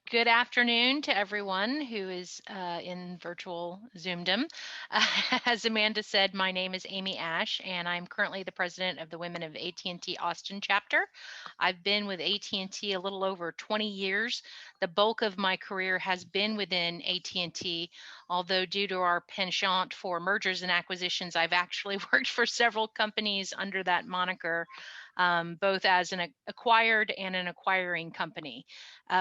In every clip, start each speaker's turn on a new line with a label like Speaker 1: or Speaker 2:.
Speaker 1: Good afternoon to everyone who is in virtual Zoomdom. As Amanda said, my name is Aimee Ash, and I'm currently the president of the Women of AT&T Austin chapter. I've been with AT&T a little over 20 years. The bulk of my career has been within AT&T, although due to our penchant for mergers and acquisitions, I've actually worked for several companies under that moniker, both as an acquired and an acquiring company.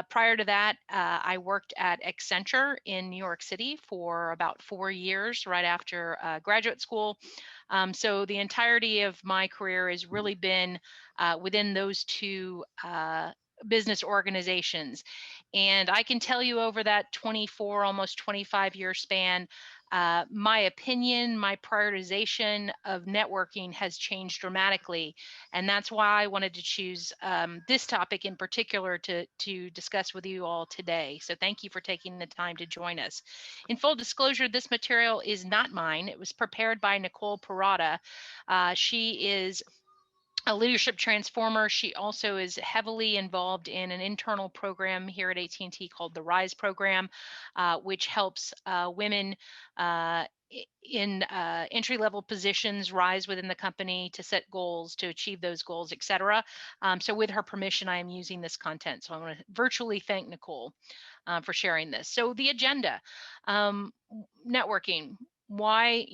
Speaker 1: Prior to that, I worked at Accenture in New York City for about 4 years right after graduate school. So the entirety of my career has really been within those two business organizations. And I can tell you over that 24, almost 25-year span, my opinion, my prioritization of networking has changed dramatically. And that's why I wanted to choose this topic in particular to discuss with you all today. So thank you for taking the time to join us. In full disclosure, this material is not mine. It was prepared by Nicole Parada. She is a leadership transformer. She also is heavily involved in an internal program here at AT&T called the RISE program, which helps women in entry-level positions rise within the company to set goals, to achieve those goals, et cetera. So with her permission, I am using this content. So I want to virtually thank Nicole for sharing this. So the agenda, networking. Why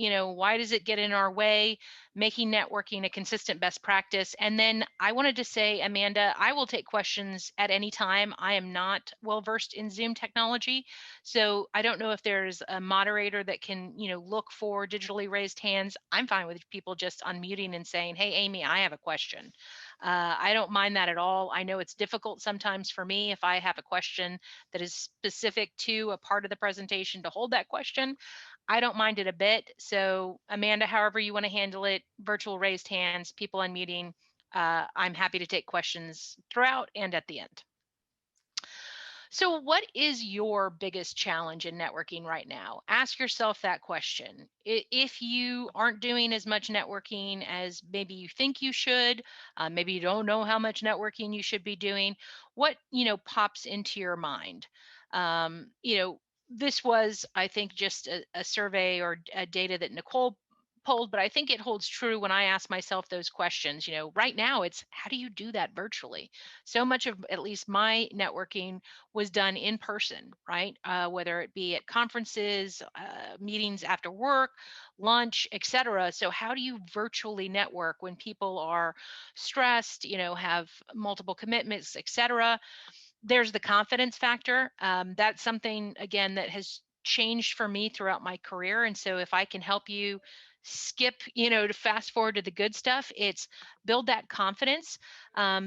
Speaker 1: does it get in our way? Making networking a consistent best practice. And then I wanted to say, Amanda, I will take questions at any time. I am not well versed in Zoom technology, so I don't know if there's a moderator that can, look for digitally raised hands. I'm fine with people just unmuting and saying, hey, Aimee, I have a question. I don't mind that at all. I know it's difficult sometimes for me if I have a question that is specific to a part of the presentation to hold that question. I don't mind it a bit. So Amanda, however you want to handle it, virtual raised hands, people unmuting, I'm happy to take questions throughout and at the end. So what is your biggest challenge in networking right now? Ask yourself that question. If you aren't doing as much networking as maybe you think you should, maybe you don't know how much networking you should be doing, what, pops into your mind? This was, I think, just a survey or a data that Nicole polled, but I think it holds true when I ask myself those questions. Right now it's how do you do that virtually? So much of at least my networking was done in person, right? Whether it be at conferences, meetings after work, lunch, etc. So how do you virtually network when people are stressed, have multiple commitments, etc.? There's the confidence factor. That's something, again, that has changed for me throughout my career. And so if I can help you skip, to fast forward to the good stuff, it's build that confidence.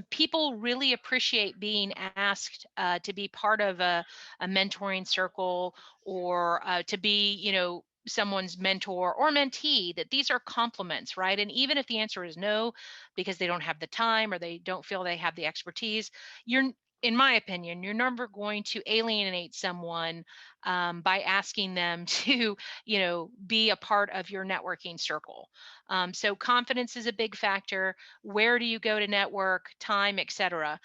Speaker 1: People really appreciate being asked to be part of a mentoring circle or to be, someone's mentor or mentee, that these are compliments, right? And even if the answer is no, because they don't have the time or they don't feel they have the expertise, you're in my opinion, you're never going to alienate someone by asking them to, be a part of your networking circle. So confidence is a big factor. Where do you go to network, time, etc.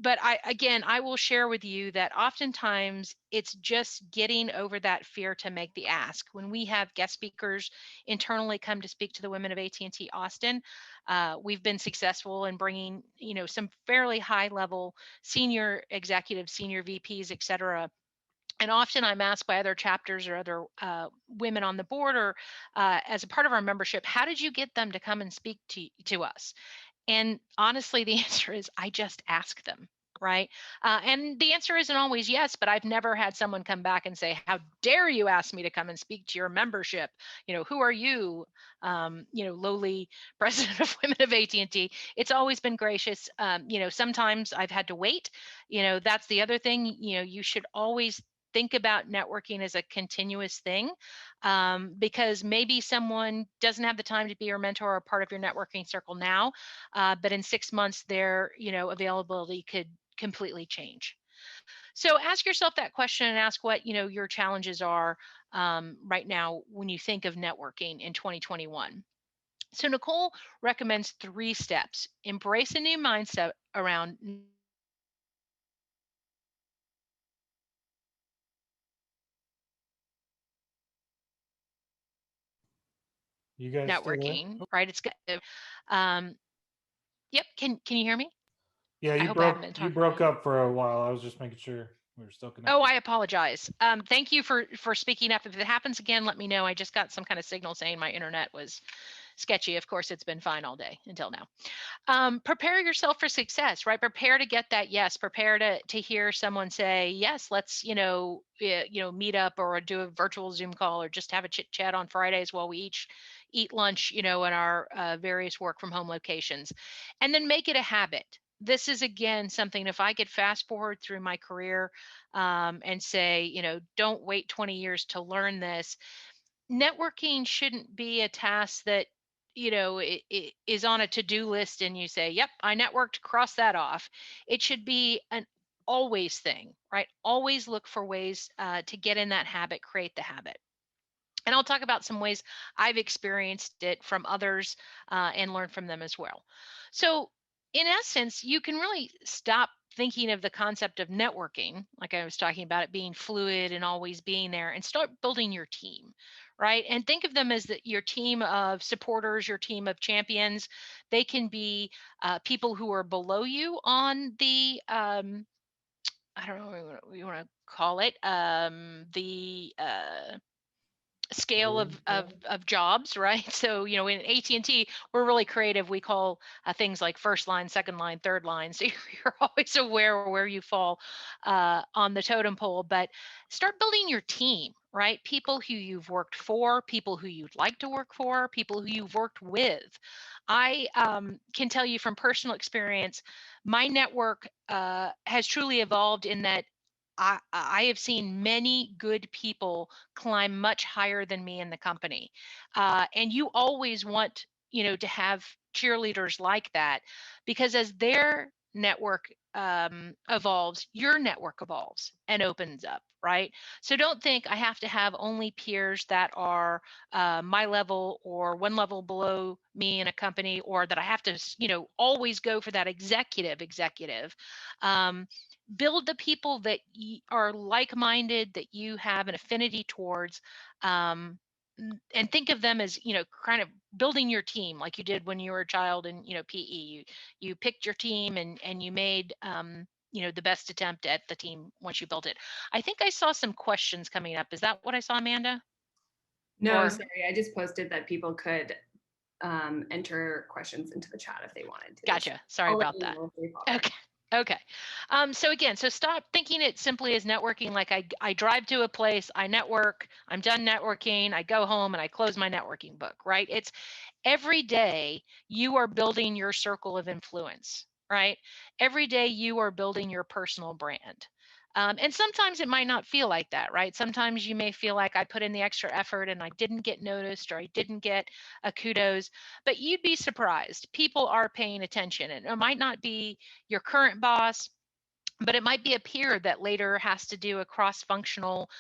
Speaker 1: But I will share with you that oftentimes it's just getting over that fear to make the ask. When we have guest speakers internally come to speak to the Women of AT&T Austin, we've been successful in bringing, some fairly high level senior executives, senior VPs, et cetera. And often I'm asked by other chapters or other women on the board or as a part of our membership, how did you get them to come and speak to us? And honestly, the answer is I just ask them, right? And the answer isn't always yes, but I've never had someone come back and say, how dare you ask me to come and speak to your membership? Who are you? Lowly president of Women of AT&T. It's always been gracious. Sometimes I've had to wait. That's the other thing. You should always think about networking as a continuous thing, because maybe someone doesn't have the time to be your mentor or part of your networking circle now, but in 6 months their availability could completely change. So ask yourself that question and ask what your challenges are right now when you think of networking in 2021. So Nicole recommends 3 steps. Embrace a new mindset around
Speaker 2: You guys still there?
Speaker 1: networking, right? It's good. Um, yep. Can you hear me?
Speaker 2: Yeah,
Speaker 1: I hope I haven't been
Speaker 2: you
Speaker 1: talking.
Speaker 2: broke up for a while. I was just making sure we were still
Speaker 1: Oh,
Speaker 2: connected.
Speaker 1: I apologize. Thank you for speaking up. If it happens again, let me know. I just got some kind of signal saying my internet was sketchy. Of course, it's been fine all day until now. Prepare yourself for success, right? Prepare to get that yes. Prepare to hear someone say yes. Let's meet up or do a virtual Zoom call or just have a chit chat on Fridays while we eat lunch, in our various work from home locations, and then make it a habit. This is again something. If I could fast forward through my career and say, don't wait 20 years to learn this. Networking shouldn't be a task that it is on a to-do list and you say, yep, I networked, cross that off. It should be an always thing, right? Always look for ways to get in that habit, create the habit. And I'll talk about some ways I've experienced it from others and learn from them as well. So, in essence, you can really stop thinking of the concept of networking, like I was talking about it being fluid and always being there, and start building your team, right? And think of them as your team of supporters, your team of champions. They can be people who are below you on the I don't know what you want to call it, the scale
Speaker 2: Totem pole?
Speaker 1: of jobs, right? So in AT&T, we're really creative. We call things like first line, second line, third line, so you're always aware where you fall on the totem pole. But start building your team, right? People who you've worked for, people who you'd like to work for, people who you've worked with. I can tell you from personal experience, my network has truly evolved in that I have seen many good people climb much higher than me in the company. And you always want, to have cheerleaders like that, because as their network evolves, your network evolves and opens up, right? So don't think I have to have only peers that are my level or one level below me in a company, or that I have to, always go for that executive. Um, Build the people that are like-minded, that you have an affinity towards, um, and think of them as kind of building your team like you did when you were a child in PE. You picked your team and you made the best attempt at the team once you built it. I think I saw some questions coming up. Is that what I saw, Amanda?
Speaker 3: No,
Speaker 1: Or
Speaker 3: sorry, I just posted that people could enter questions into the chat if they wanted to. So
Speaker 1: gotcha, sorry
Speaker 3: I'll let
Speaker 1: about
Speaker 3: you
Speaker 1: that.
Speaker 3: know if they pop in.
Speaker 1: Okay. Okay. So stop thinking it simply as networking. Like I drive to a place, I network, I'm done networking, I go home and I close my networking book, right? It's every day you are building your circle of influence, right? Every day you are building your personal brand. And sometimes it might not feel like that, right? Sometimes you may feel like I put in the extra effort and I didn't get noticed or I didn't get a kudos, but you'd be surprised. People are paying attention, and it might not be your current boss, but it might be a peer that later has to do a cross-functional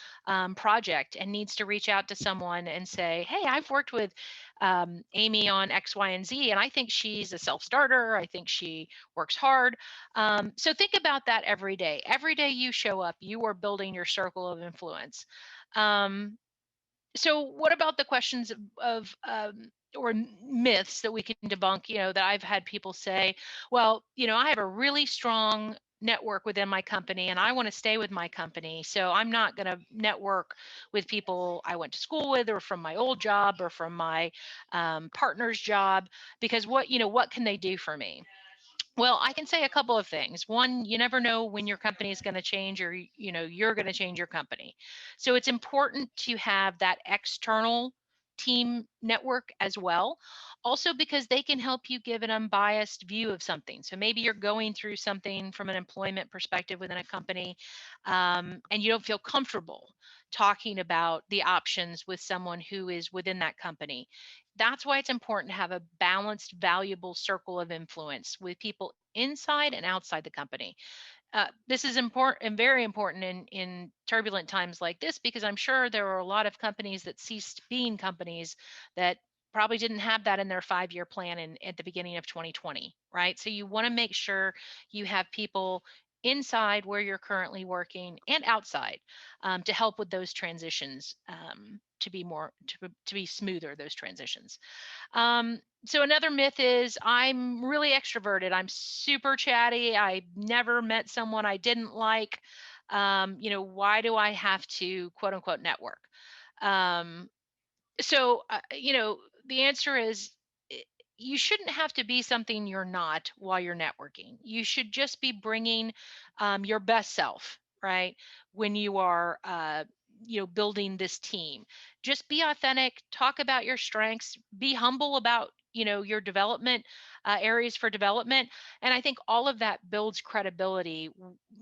Speaker 1: project and needs to reach out to someone and say, hey, I've worked with Aimee on X, Y, and Z, and I think she's a self-starter. I think she works hard. So think about that every day. Every day you show up, you are building your circle of influence. Um, so what about the questions or myths that we can debunk, that I've had people say, well, I have a really strong network within my company and I want to stay with my company, so I'm not going to network with people I went to school with or from my old job or from my partner's job, because what can they do for me? Well, I can say a couple of things. One, you never know when your company is going to change, or you're going to change your company. So it's important to have that external team network as well. Also because they can help you give an unbiased view of something. So maybe you're going through something from an employment perspective within a company, and you don't feel comfortable talking about the options with someone who is within that company. That's why it's important to have a balanced, valuable circle of influence with people inside and outside the company. This is important and very important in turbulent times like this, because I'm sure there are a lot of companies that ceased being companies that probably didn't have that in their 5-year plan at the beginning of 2020, right? So you want to make sure you have people inside where you're currently working and outside to help with those transitions, to be more to be smoother, those transitions. So another myth is I'm really extroverted. I'm super chatty. I never met someone I didn't like. Why do I have to quote unquote network? Um, the answer is you shouldn't have to be something you're not while you're networking. You should just be bringing your best self, right? When you are, building this team. Just be authentic, talk about your strengths, be humble about, your development, areas for development. And I think all of that builds credibility,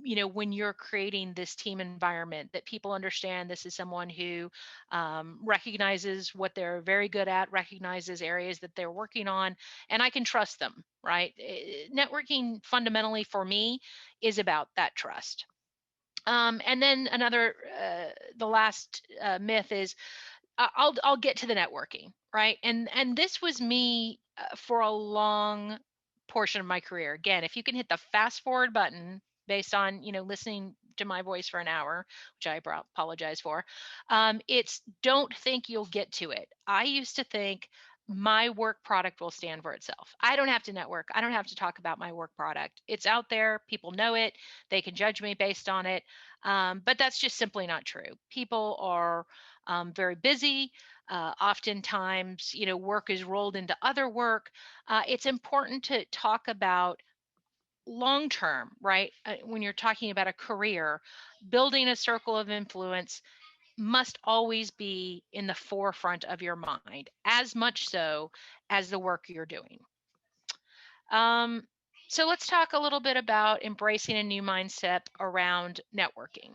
Speaker 1: when you're creating this team environment, that people understand this is someone who recognizes what they're very good at, recognizes areas that they're working on, and I can trust them, right? Networking fundamentally for me is about that trust. And then the last myth is I'll get to the networking, right? And this was me for a long portion of my career. Again, if you can hit the fast forward button based on listening to my voice for an hour, which I apologize for, it's don't think you'll get to it. I used to think my work product will stand for itself. I don't have to network. I don't have to talk about my work product. It's out there. People know it. They can judge me based on it. But that's just simply not true. People are very busy. Oftentimes, work is rolled into other work. It's important to talk about long term, right? When you're talking about a career, building a circle of influence must always be in the forefront of your mind, as much so as the work you're doing. Um, so let's talk a little bit about embracing a new mindset around networking.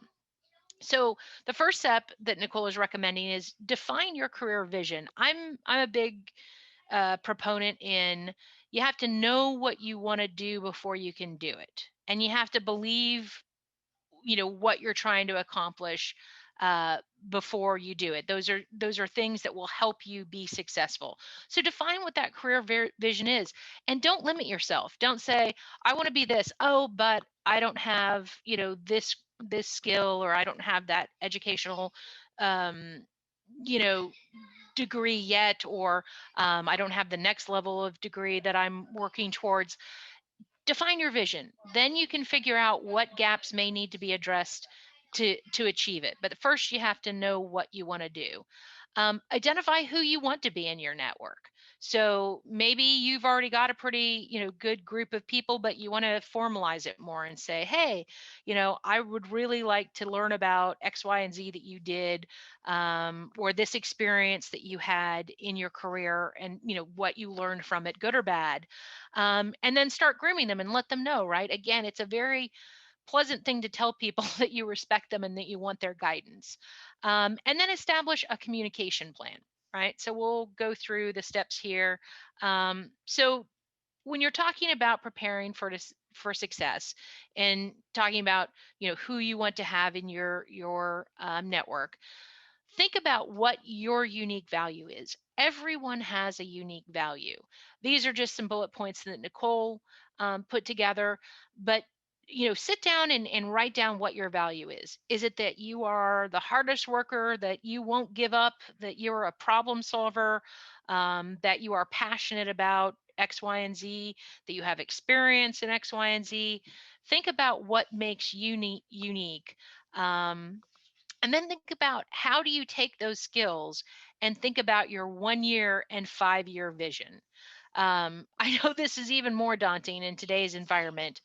Speaker 1: So the first step that Nicole is recommending is define your career vision. I'm a big proponent in you have to know what you want to do before you can do it, and you have to believe what you're trying to accomplish uh, before you do it. Those are things that will help you be successful. So define what that career vision is, and don't limit yourself. Don't say I want to be this. Oh, but I don't have this skill, or I don't have that educational um, you know degree yet, or I don't have the next level of degree that I'm working towards. Define your vision. Then you can figure out what gaps may need to be addressed to achieve it. But first, you have to know what you want to do. Identify who you want to be in your network. So maybe you've already got a pretty good group of people, but you want to formalize it more and say, hey, I would really like to learn about X, Y, and Z that you did, or this experience that you had in your career, and what you learned from it, good or bad. And then start grooming them and let them know, right? Again, it's a very pleasant thing to tell people that you respect them and that you want their guidance. And then establish a communication plan, right? So we'll go through the steps here. So when you're talking about preparing for success and talking about who you want to have in your network, think about what your unique value is. Everyone has a unique value. These are just some bullet points that Nicole put together, but sit down and write down what your value is. Is it that you are the hardest worker, that you won't give up, that you're a problem solver, that you are passionate about X, Y, and Z, that you have experience in X, Y, and Z? Think about what makes you unique. And then think about how do you take those skills and think about your 1 year and 5-year vision. I know this is even more daunting in today's environment.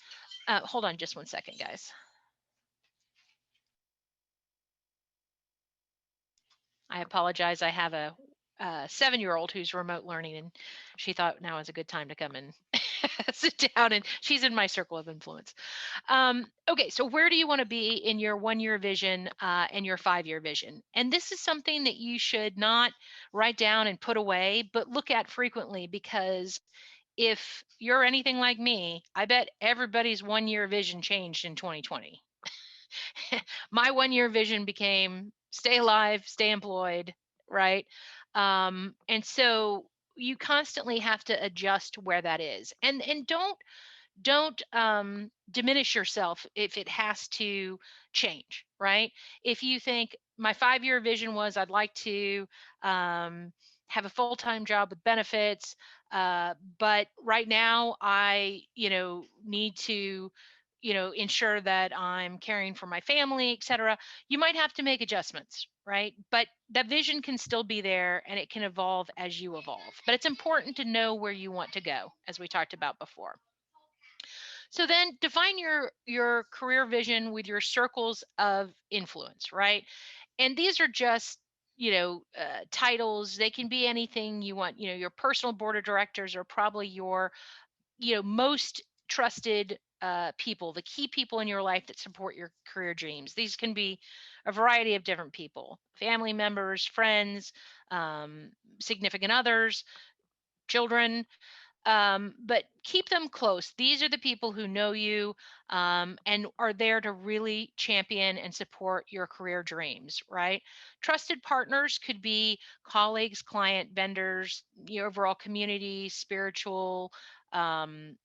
Speaker 1: Hold on just one second, guys. I apologize. I have a 7-year-old who's remote learning, and she thought now is a good time to come and sit down, and she's in my circle of influence. Okay, so where do you want to be in your 1-year vision and your 5-year vision? And this is something that you should not write down and put away, but look at frequently, because if you're anything like me, I bet everybody's 1-year vision changed in 2020. My 1-year vision became stay alive, stay employed, right? And so you constantly have to adjust where that is, and don't diminish yourself if it has to change, right? If you think my 5-year vision was I'd like to um, have a full-time job with benefits, but right now I, need to, ensure that I'm caring for my family, et cetera. You might have to make adjustments, right? But that vision can still be there and it can evolve as you evolve. But it's important to know where you want to go, as we talked about before. So then define your career vision with your circles of influence, right? And these are just titles. They can be anything you want. Your personal board of directors are probably your most trusted people, the key people in your life that support your career dreams. These can be a variety of different people: family members, friends, significant others, children, but keep them close. These are the people who know you, and are there to really champion and support your career dreams, right? Trusted partners could be colleagues, client, vendors, your overall community, spiritual, um,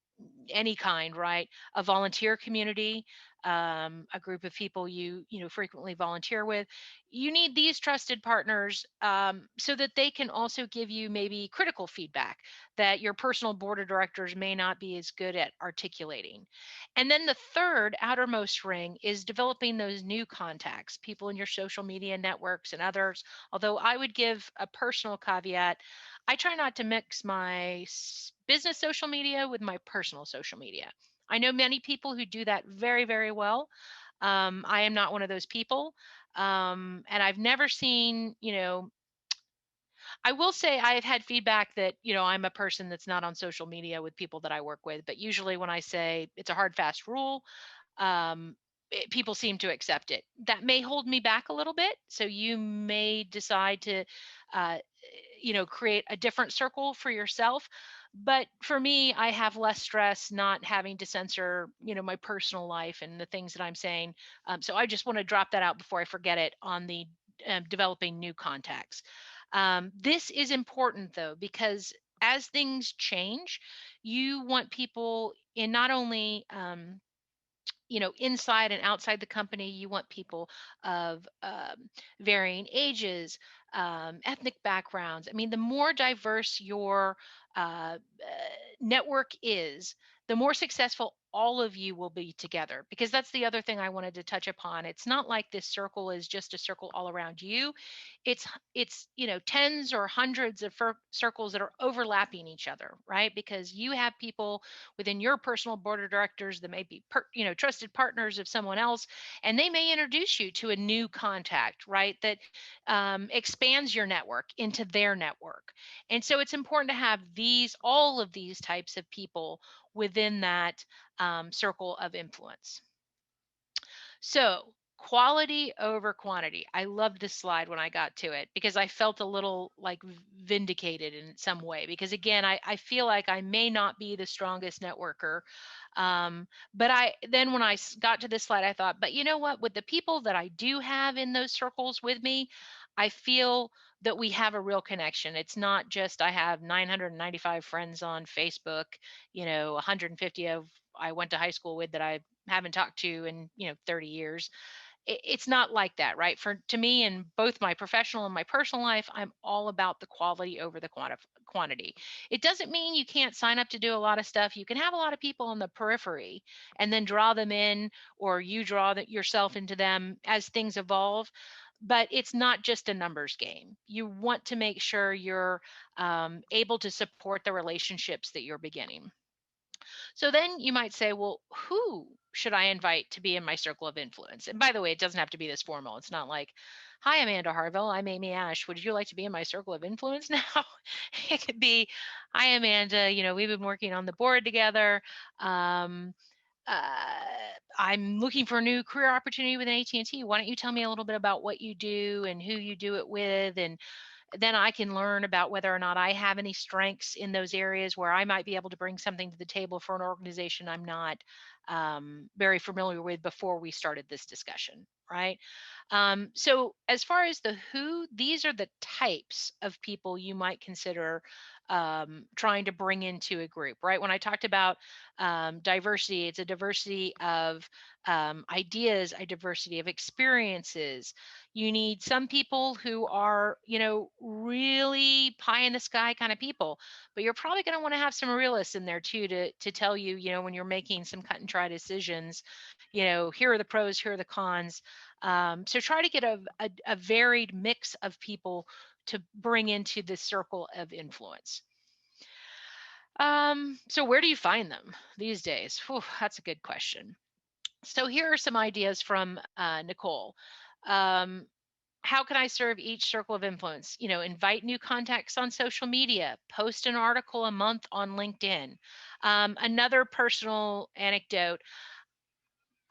Speaker 1: any kind, right? A volunteer community, a group of people you frequently volunteer with. You need these trusted partners, so that they can also give you maybe critical feedback that your personal board of directors may not be as good at articulating. And then the third outermost ring is developing those new contacts, people in your social media networks and others. Although I would give a personal caveat, I try not to mix my business social media with my personal social media. I know many people who do that very, very well. I am not one of those people. And I've never seen, I will say I have had feedback that, I'm a person that's not on social media with people that I work with, but usually when I say it's a hard, fast rule, people seem to accept it. That may hold me back a little bit. So you may decide to, uh, create a different circle for yourself. But for me, I have less stress not having to censor, my personal life and the things that I'm saying. So I just want to drop that out before I forget it on the developing new contacts. This is important though, because as things change, you want people in not only inside and outside the company. You want people of varying ages, ethnic backgrounds. I mean, the more diverse your network is, the more successful all of you will be together. Because that's the other thing I wanted to touch upon. It's not like this circle is just a circle all around you. It's tens or hundreds of circles that are overlapping each other, right? Because you have people within your personal board of directors that may be trusted partners of someone else, and they may introduce you to a new contact, right? That expands your network into their network. And so it's important to have all of these types of people within that circle of influence. So quality over quantity. I loved this slide when I got to it because I felt a little like vindicated in some way. Because again, I feel like I may not be the strongest networker. But when I got to this slide, I thought, but you know what? With the people that I do have in those circles with me, I feel that we have a real connection. It's not just I have 995 friends on Facebook, 150 of I went to high school with that I haven't talked to in 30 years. It's not like that, right? To me, in both my professional and my personal life, I'm all about the quality over the quantity. It doesn't mean you can't sign up to do a lot of stuff. You can have a lot of people on the periphery and then draw them in, or you draw yourself into them as things evolve. But it's not just a numbers game. You want to make sure you're able to support the relationships that you're beginning. So then you might say, well, who should I invite to be in my circle of influence? And by the way, it doesn't have to be this formal. It's not like, hi, Amanda Harville. I'm Aimee Ash. Would you like to be in my circle of influence now? It could be, hi, Amanda. We've been working on the board together. Um, I'm looking for a new career opportunity with AT&T. Why don't you tell me a little bit about what you do and who you do it with, and then I can learn about whether or not I have any strengths in those areas where I might be able to bring something to the table for an organization I'm not very familiar with before we started this discussion. right? So as far as the who, these are the types of people you might consider trying to bring into a group, right? When I talked about diversity, it's a diversity of ideas, a diversity of experiences. You need some people who are, really pie in the sky kind of people, but you're probably going to want to have some realists in there too to tell you, when you're making some cut and try decisions, here are the pros, here are the cons. So try to get a varied mix of people to bring into this circle of influence. So where do you find them these days? Whew, that's a good question. So here are some ideas from Nicole. How can I serve each circle of influence? Invite new contacts on social media, post an article a month on LinkedIn. Another personal anecdote,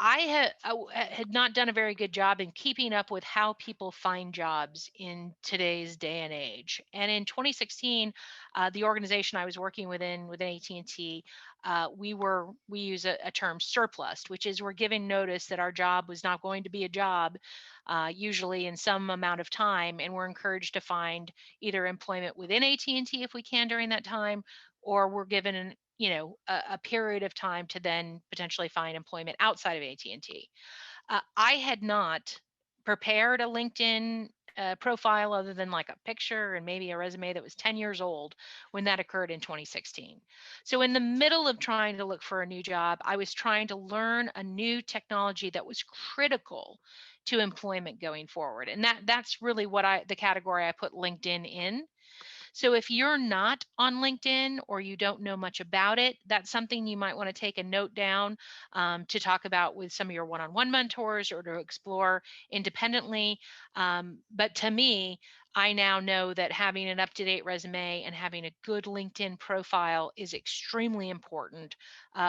Speaker 1: I had not done a very good job in keeping up with how people find jobs in today's day and age. And in 2016, the organization I was working within AT&T, we use a term surplus, which is we're giving notice that our job was not going to be a job, usually in some amount of time, and we're encouraged to find either employment within AT&T if we can during that time, or we're given a period of time to then potentially find employment outside of AT&T. I had not prepared a LinkedIn profile other than like a picture and maybe a resume that was 10 years old when that occurred in 2016. So in the middle of trying to look for a new job, I was trying to learn a new technology that was critical to employment going forward. And that's really the category I put LinkedIn in. So if you're not on LinkedIn or you don't know much about it, that's something you might want to take a note down to talk about with some of your one-on-one mentors or to explore independently. But to me, I now know that having an up-to-date resume and having a good LinkedIn profile is extremely important,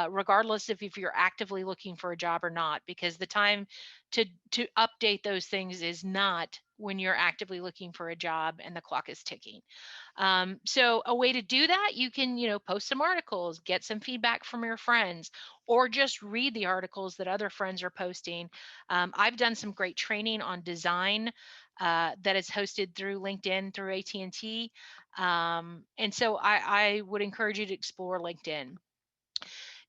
Speaker 1: regardless of if you're actively looking for a job or not, because the time to update those things is not when you're actively looking for a job and the clock is ticking. So a way to do that, you can, post some articles, get some feedback from your friends, or just read the articles that other friends are posting. I've done some great training on design that is hosted through LinkedIn, through AT&T. And so I would encourage you to explore LinkedIn.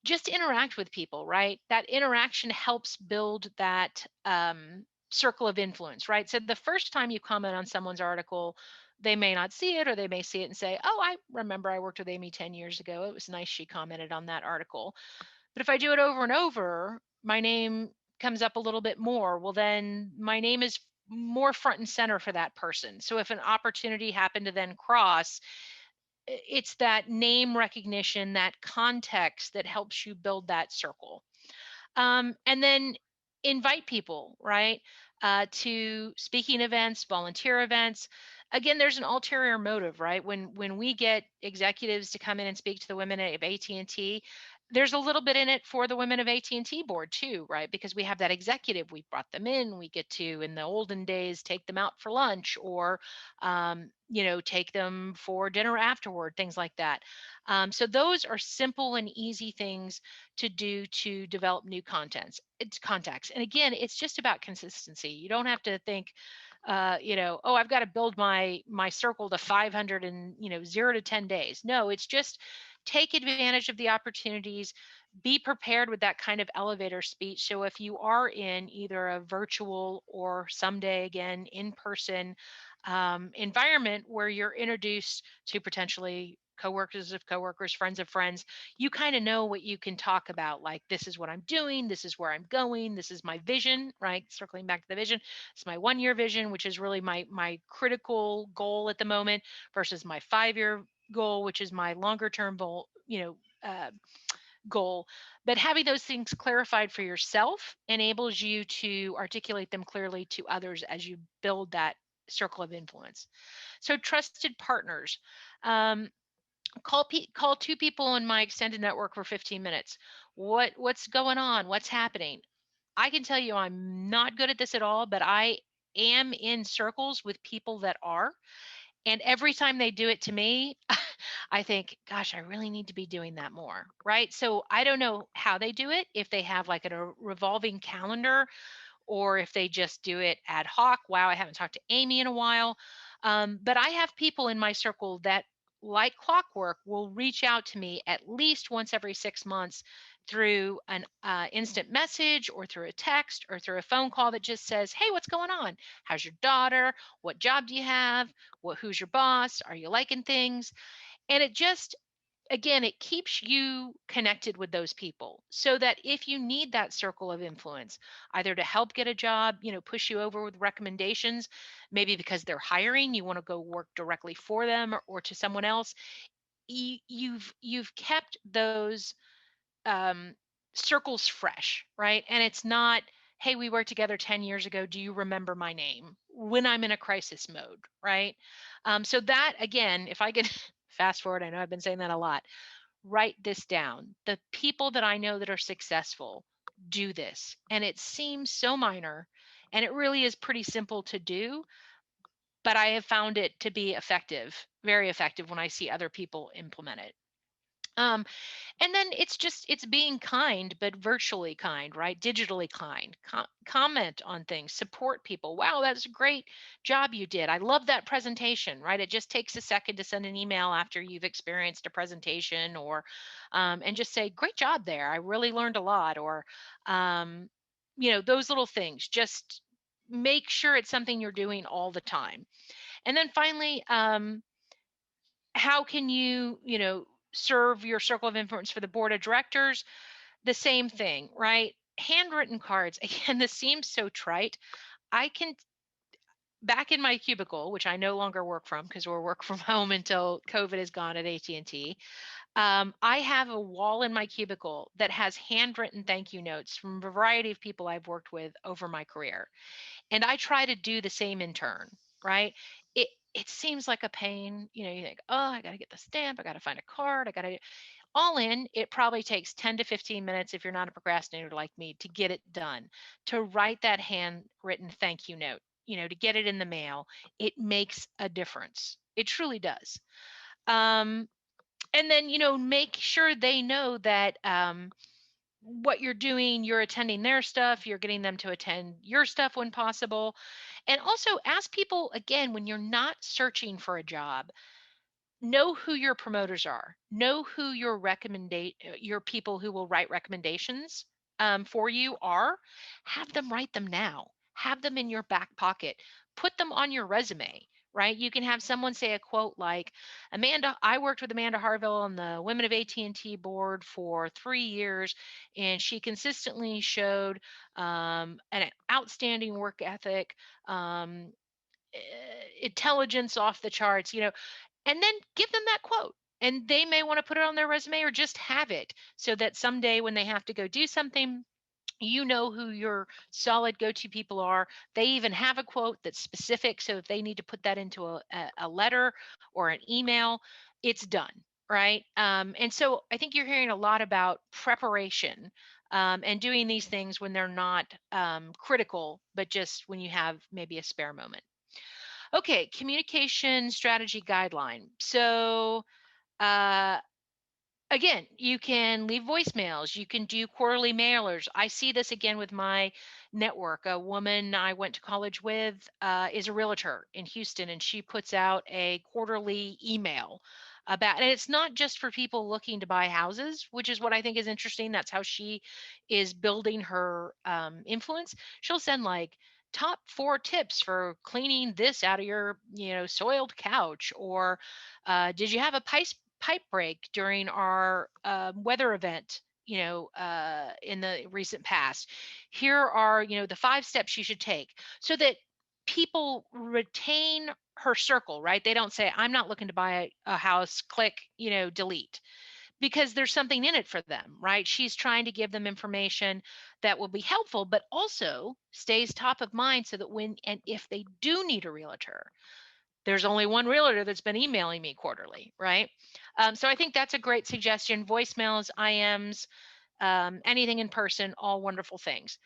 Speaker 1: Just interact with people, right? That interaction helps build that circle of influence, right? So the first time you comment on someone's article, they may not see it, or they may see it and say, oh, I remember I worked with Aimee 10 years ago. It was nice she commented on that article. But if I do it over and over, my name comes up a little bit more. Well, then my name is more front and center for that person. So if an opportunity happened to then cross, it's that name recognition, that context that helps you build that circle. And then invite people, right, to speaking events, volunteer events. Again, there's an ulterior motive, right? When we get executives to come in and speak to the women of AT&T, there's a little bit in it for the women of AT&T board too, right? Because we have that executive, we brought them in, we get to, in the olden days, take them out for lunch, or take them for dinner afterward, things like that. So those are simple and easy things to do to develop new contacts. And again, it's just about consistency. You don't have to think, oh, I've got to build my circle to 500 in 0 to 10 days. No, it's just take advantage of the opportunities. Be prepared with that kind of elevator speech. So if you are in either a virtual or someday again in person environment where you're introduced to potentially coworkers of coworkers, friends of friends, you kind of know what you can talk about. Like, this is what I'm doing, this is where I'm going, this is my vision, right? Circling back to the vision, it's my 1-year vision, which is really my critical goal at the moment, versus my 5-year goal, which is my longer term goal, goal. But having those things clarified for yourself enables you to articulate them clearly to others as you build that circle of influence. So trusted partners. Call 2 people in my extended network for 15 minutes. What's going on? What's happening? I can tell you I'm not good at this at all, but I am in circles with people that are. And every time they do it to me, I think, gosh, I really need to be doing that more, right? So I don't know how they do it, if they have like a revolving calendar, or if they just do it ad hoc. Wow, I haven't talked to Aimee in a while. But I have people in my circle that, like clockwork, will reach out to me at least once every 6 months through an instant message or through a text or through a phone call that just says, hey, what's going on? How's your daughter? What job do you have? Who's your boss? Are you liking things? And it just, again, it keeps you connected with those people so that if you need that circle of influence, either to help get a job, push you over with recommendations, maybe because they're hiring, you want to go work directly for them, or to someone else, you've kept those um, circles fresh, right? And it's not, hey, we worked together 10 years ago. Do you remember my name when I'm in a crisis mode, right? So that, again, if I could fast forward, I know I've been saying that a lot, write this down. The people that I know that are successful do this. And it seems so minor, and it really is pretty simple to do, but I have found it to be effective, very effective when I see other people implement it. And then it's being kind, but virtually kind, right? Digitally kind. Comment on things, support people. Wow, that's a great job you did. I love that presentation, right? It just takes a second to send an email after you've experienced a presentation, or and just say, great job there. I really learned a lot. Or those little things. Just make sure it's something you're doing all the time. And then finally, how can serve your circle of influence for the board of directors? The same thing, right? Handwritten cards. Again, this seems so trite. I can, back in my cubicle, which I no longer work from because we're work from home until COVID is gone at AT&T. I have a wall in my cubicle that has handwritten thank you notes from a variety of people I've worked with over my career. And I try to do the same in turn, right? It seems like a pain. You think, oh, I got to get the stamp. I got to find a card. I got to, all in, it probably takes 10 to 15 minutes, if you're not a procrastinator like me, to get it done, to write that handwritten thank you note, to get it in the mail. It makes a difference. It truly does. And then, make sure they know that what you're doing, you're attending their stuff, you're getting them to attend your stuff when possible. And also ask people, again, when you're not searching for a job, know who your promoters are, know who your people who will write recommendations for you are. Have them write them now, have them in your back pocket, put them on your resume, right? You can have someone say a quote like, I worked with Amanda Harville on the Women of AT&T board for 3 years, and she consistently showed an outstanding work ethic, um, intelligence off the charts, and then give them that quote. And they may want to put it on their resume or just have it so that someday when they have to go do something, who your solid go-to people are. They even have a quote that's specific. So if they need to put that into a letter or an email, it's done, right? And so I think you're hearing a lot about preparation and doing these things when they're not critical, but just when you have maybe a spare moment. Okay, communication strategy guideline. So uh, again, you can leave voicemails, you can do quarterly mailers. I see this again with my network. A woman I went to college with is a realtor in Houston, and she puts out a quarterly email about, and it's not just for people looking to buy houses, which is what I think is interesting. That's how she is building her influence. She'll send like top 4 tips for cleaning this out of your soiled couch, or did you have a pipe break during our weather event in the recent past? Here are the 5 steps you should take, so that people retain her circle, right? They don't say, I'm not looking to buy a house, click delete, because there's something in it for them, right? She's trying to give them information that will be helpful, but also stays top of mind, so that when and if they do need a realtor, there's only one realtor that's been emailing me quarterly, right? So I think that's a great suggestion. Voicemails, IMs, anything in person, all wonderful things.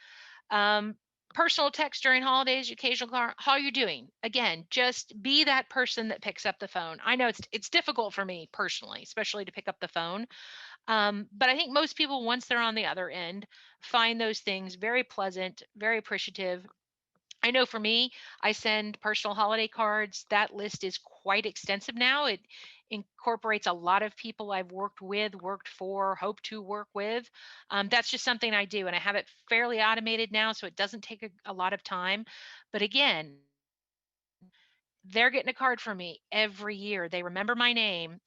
Speaker 1: personal text during holidays, occasional call, how are you doing? Again, just be that person that picks up the phone. I know it's difficult for me personally, especially to pick up the phone. But I think most people, once they're on the other end, find those things very pleasant, very appreciative. I know for me, I send personal holiday cards. That list is quite extensive now. It incorporates a lot of people I've worked with, worked for, hope to work with. That's just something I do, and I have it fairly automated now, so it doesn't take a lot of time. But again, they're getting a card from me every year. They remember my name.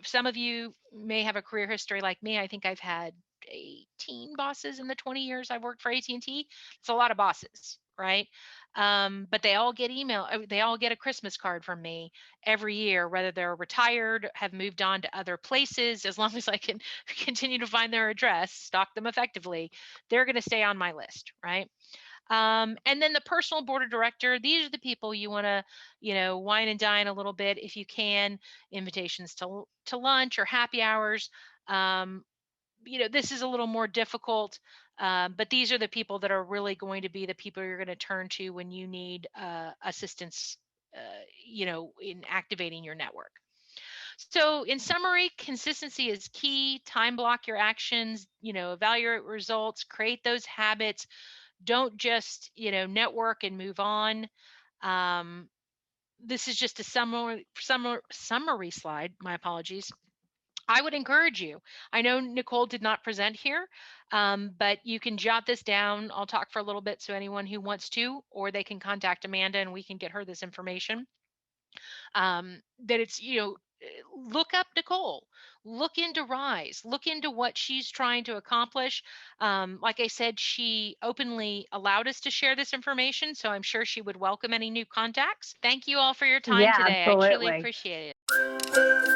Speaker 1: Some of you may have a career history like me. I think I've had 18 bosses in the 20 years I've worked for AT&T. It's a lot of bosses, right? But they all get email. They all get a Christmas card from me every year, whether they're retired, have moved on to other places. As long as I can continue to find their address, stalk them effectively, they're going to stay on my list, right? And then the personal board of director, these are the people you want to, wine and dine a little bit if you can, invitations to lunch or happy hours. Um, this is a little more difficult, but these are the people that are really going to be the people you're going to turn to when you need assistance, in activating your network. So in summary, consistency is key. Time block your actions, evaluate results, create those habits. Don't just, network and move on. This is just a summary slide. My apologies. I would encourage you. I know Nicole did not present here, but you can jot this down. I'll talk for a little bit, so anyone who wants to, or they can contact Amanda and we can get her this information. That it's, look up Nicole, look into Rise, look into what she's trying to accomplish. Like I said, she openly allowed us to share this information, so I'm sure she would welcome any new contacts. Thank you all for your time
Speaker 4: Yeah,
Speaker 1: today. I truly
Speaker 4: absolutely.
Speaker 1: appreciate it.